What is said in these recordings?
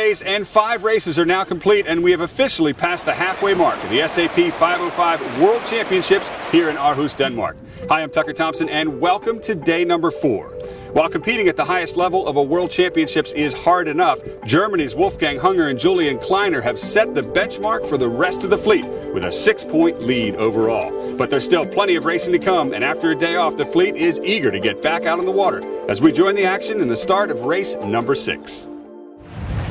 days and 5 races are now complete, and we have officially passed the halfway mark of the SAP 505 World Championships here in Aarhus, Denmark. Hi, I'm Tucker Thompson, and welcome to day number 4. While competing at the highest level of a World Championships is hard enough, Germany's Wolfgang Hunger and Julian Kleiner have set the benchmark for the rest of the fleet with a 6-point lead overall. But there's still plenty of racing to come, and after a day off, the fleet is eager to get back out on the water as we join the action in the start of race number 6.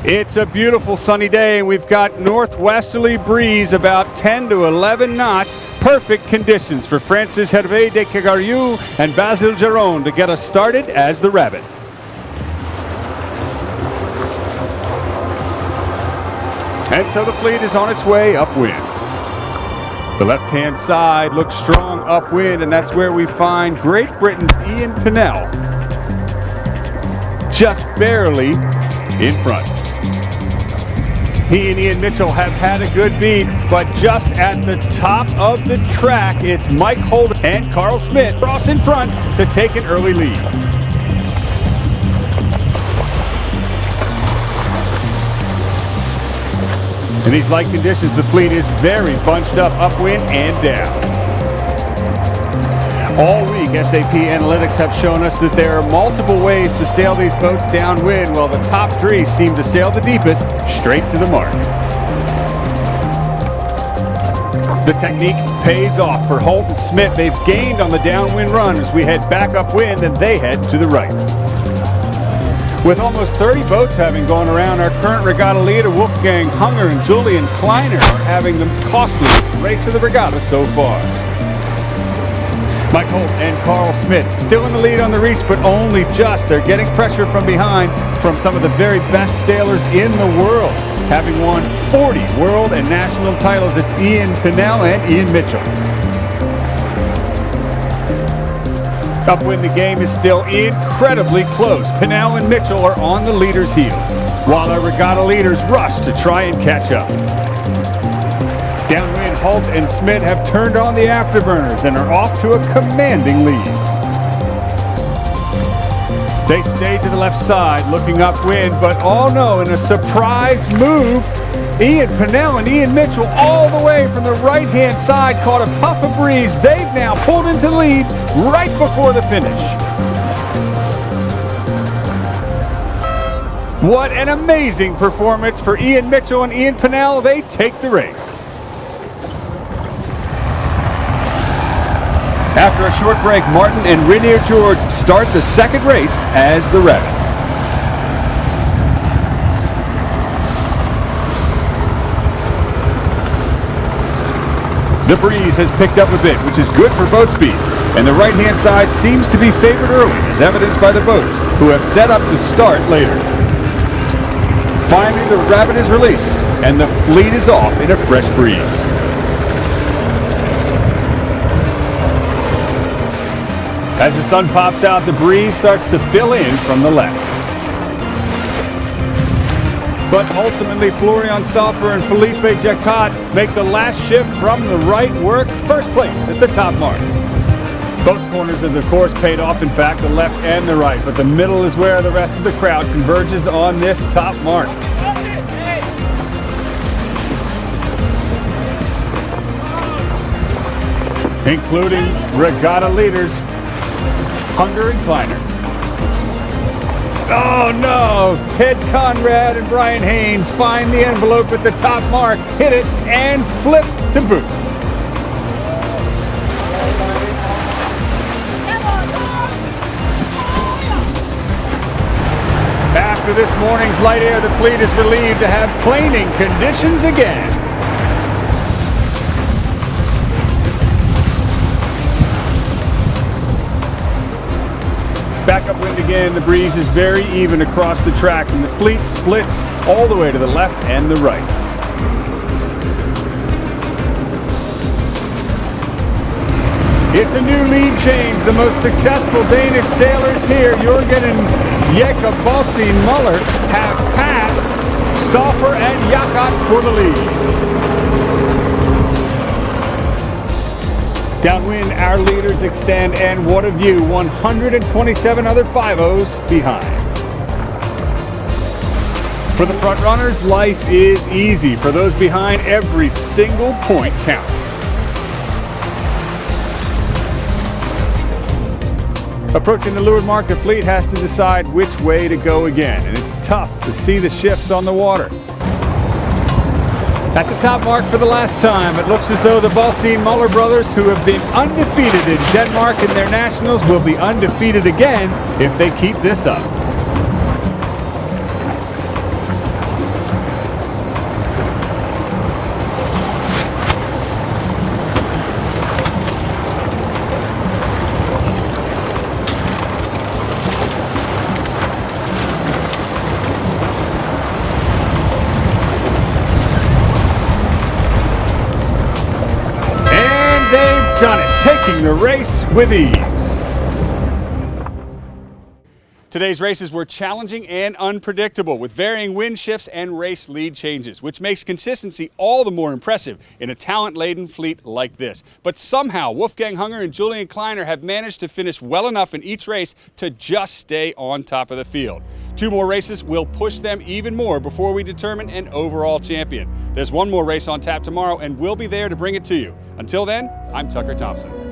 It's a beautiful sunny day, and we've got northwesterly breeze about 10 to 11 knots. Perfect conditions for Francis Hervé de Cagariou and Basil Geron to get us started as the Rabbit. And so the fleet is on its way upwind. The left-hand side looks strong upwind, and that's where we find Great Britain's Ian Pennell just barely in front. He and Ian Mitchell have had a good beat, but just at the top of the track, it's Mike Holt and Carl Schmidt cross in front to take an early lead. In these light conditions, the fleet is very bunched up upwind and down. All week, SAP Analytics have shown us that there are multiple ways to sail these boats downwind, while the top 3 seem to sail the deepest straight to the mark. The technique pays off for Holt and Smith. They've gained on the downwind run as we head back upwind and they head to the right. With almost 30 boats having gone around, our current regatta leader Wolfgang Hunger and Julian Kleiner are having the costliest race of the regatta so far. Mike Holt and Carl Schmidt still in the lead on the reach, but only just. They're getting pressure from behind from some of the very best sailors in the world. Having won 40 world and national titles, it's Ian Pennell and Ian Mitchell. Upwind, the game is still incredibly close. Pennell and Mitchell are on the leaders' heels, while our regatta leaders rush to try and catch up. Downwind, Holt and Schmidt have turned on the afterburners and are off to a commanding lead. They stay to the left side looking upwind, but oh no, in a surprise move, Ian Pennell and Ian Mitchell all the way from the right-hand side caught a puff of breeze. They've now pulled into the lead right before the finish. What an amazing performance for Ian Mitchell and Ian Pennell. They take the race. After a short break, Martin and Renier George start the second race as the Rabbit. The breeze has picked up a bit, which is good for boat speed, and the right-hand side seems to be favored early, as evidenced by the boats, who have set up to start later. Finally, the Rabbit is released, and the fleet is off in a fresh breeze. As the sun pops out, the breeze starts to fill in from the left. But ultimately, Florian Stauffer and Felipe Jacquat make the last shift from the right work first place at the top mark. Both corners of the course paid off, in fact, the left and the right, but the middle is where the rest of the crowd converges on this top mark. Including regatta leaders Hunger and Kleiner. Oh no! Ted Conrad and Brian Haynes find the envelope at the top mark, hit it, and flip to boot. After this morning's light air, the fleet is relieved to have planing conditions again. Back upwind again, the breeze is very even across the track, and the fleet splits all the way to the left and the right. It's a new lead change. The most successful Danish sailers here, Jørgen and Jacobossi Muller, have passed Stauffer and Jacquat for the lead. Downwind, our leaders extend, and what a view, 127 other 5-0s behind. For the front runners, life is easy. For those behind, every single point counts. Approaching the leeward mark, the fleet has to decide which way to go again, and it's tough to see the shifts on the water. At the top mark for the last time, it looks as though the Balsine Muller brothers, who have been undefeated in Denmark in their nationals, will be undefeated again if they keep this up. Done it, taking the race with ease. Today's races were challenging and unpredictable, with varying wind shifts and race lead changes, which makes consistency all the more impressive in a talent-laden fleet like this. But somehow, Wolfgang Hunger and Hunger Kleiner have managed to finish well enough in each race to just stay on top of the field. 2 more races will push them even more before we determine an overall champion. There's one more race on tap tomorrow, and we'll be there to bring it to you. Until then, I'm Tucker Thompson.